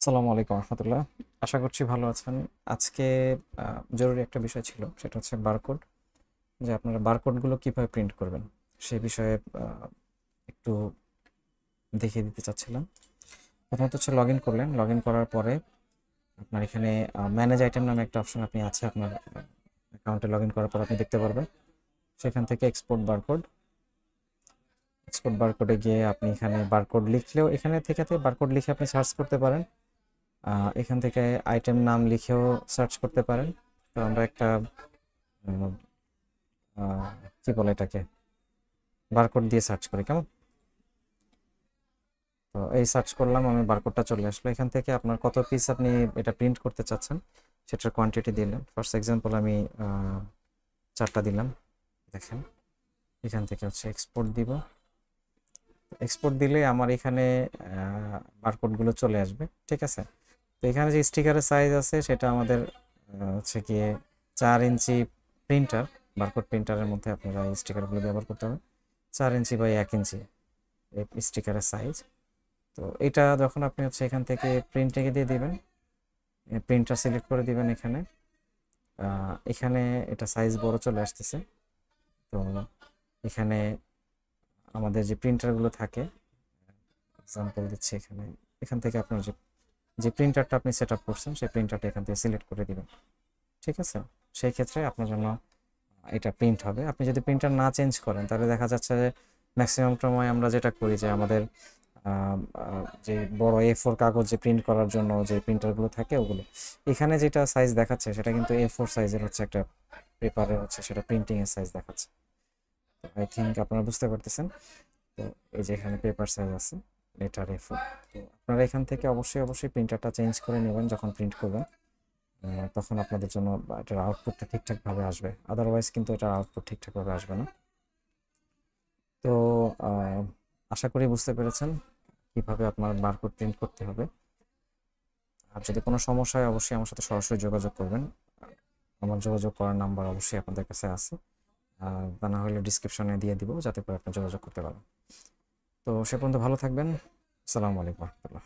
আসসালামু আলাইকুম রহমতুল্লাহ। আশা করছি ভালো আছেন। আজকে জরুরি একটা বিষয় ছিল, সেটা হচ্ছে বারকোড। যে আপনারা বারকোডগুলো কিভাবে প্রিন্ট করবেন সেই বিষয়ে একটু দেখিয়ে দিতে চাচ্ছিলাম। প্রথমত হচ্ছে লগ ইন করলেন। লগ ইন করার পরে আপনার এখানে ম্যানেজ আইটেম নামে একটা অপশন আপনি আছে আপনার অ্যাকাউন্টে লগ ইন করার পর আপনি দেখতে পারবেন। সেখান থেকে এক্সপোর্ট বারকোডে গিয়ে আপনি এখানে বারকোড লিখলেও এখানে থেকে বারকোড লিখে আপনি সার্চ করতে পারেন। এখান থেকে আইটেম নাম লিখেও সার্চ করতে পারেন। তো আমরা একটা উম, কি বলে এটাকে, বারকোড দিয়ে সার্চ করি কেমন। তো এই সার্চ করলাম, আমি বারকোডটা চলে আসলো। এখান থেকে আপনার কত পিস আপনি এটা প্রিন্ট করতে চাচ্ছেন সেটার কোয়ান্টিটি দিলেন। ফার্স্ট এক্সাম্পল আমি 4টা দিলাম। দেখেন, এখান থেকে হচ্ছে এক্সপোর্ট দিব। এক্সপোর্ট দিলে আমার এখানে বারকোডগুলো চলে আসবে, ঠিক আছে। তো এখানে যে স্টিকারের সাইজ আছে সেটা আমাদের হচ্ছে গিয়ে 4 ইঞ্চি প্রিন্টার। বারকোড প্রিন্টারের মধ্যে আপনারা এই স্টিকারগুলো ব্যবহার করতে হবে। 4 ইঞ্চি বাই 1 ইঞ্চি এই স্টিকারের সাইজ। তো এটা যখন আপনি হচ্ছে এখান থেকে প্রিন্টিংয়ে দিয়ে দিবেন, প্রিন্টার সিলেক্ট করে দিবেন এখানে। এখানে এটা সাইজ বড় চলে আসতেছে। তো এখানে আমাদের যে প্রিন্টারগুলো থাকে, এক্সাম্পল দিচ্ছি এখানে। এখান থেকে আপনার যে যে প্রিন্টারটা আপনি সেট আপ করছেন সেই প্রিন্টারটা এখান থেকে সিলেক্ট করে দিবেন, ঠিক আছে। সেই ক্ষেত্রে আপনার জন্য এটা প্রিন্ট হবে। আপনি যদি প্রিন্টার না চেঞ্জ করেন তাহলে দেখা যাচ্ছে যে ম্যাক্সিমাম সময় আমরা যেটা করি যে আমাদের যে বড় A4 কাগজ যে প্রিন্ট করার জন্য যে প্রিন্টারগুলো থাকে ওগুলো, এখানে যেটা সাইজ দেখাচ্ছে সেটা কিন্তু A4 সাইজের হচ্ছে একটা পেপারে হচ্ছে সেটা প্রিন্টিং এর সাইজ দেখাচ্ছে। আই থিঙ্ক আপনারা বুঝতে পারতেছেন। তো এই যে এখানে পেপার সাইজ আছে, লেটার A4। তো আপনারা এখান থেকে অবশ্যই প্রিন্টারটা চেঞ্জ করে নেবেন যখন প্রিন্ট করবেন। তখন আপনাদের জন্য এটার আউটপুটটা ঠিকঠাকভাবে আসবে, আদারওয়াইজ কিন্তু এটার আউটপুট ঠিকঠাকভাবে আসবে না। তো আশা করি বুঝতে পেরেছেন কিভাবে আপনার বারকোড প্রিন্ট করতে হবে। আর যদি কোনো সমস্যা হয় অবশ্যই আমার সাথে সরাসরি যোগাযোগ করবেন। আমার যোগাযোগ করার নাম্বার অবশ্যই আপনাদের কাছে আছে, তা না হলে ডিসক্রিপশনে দিয়ে দিব যাতে করে আপনি যোগাযোগ করতে পারেন। তো সে পর্যন্ত ভালো থাকবেন। আসসালামু আলাইকুম রহমতুল্লাহ।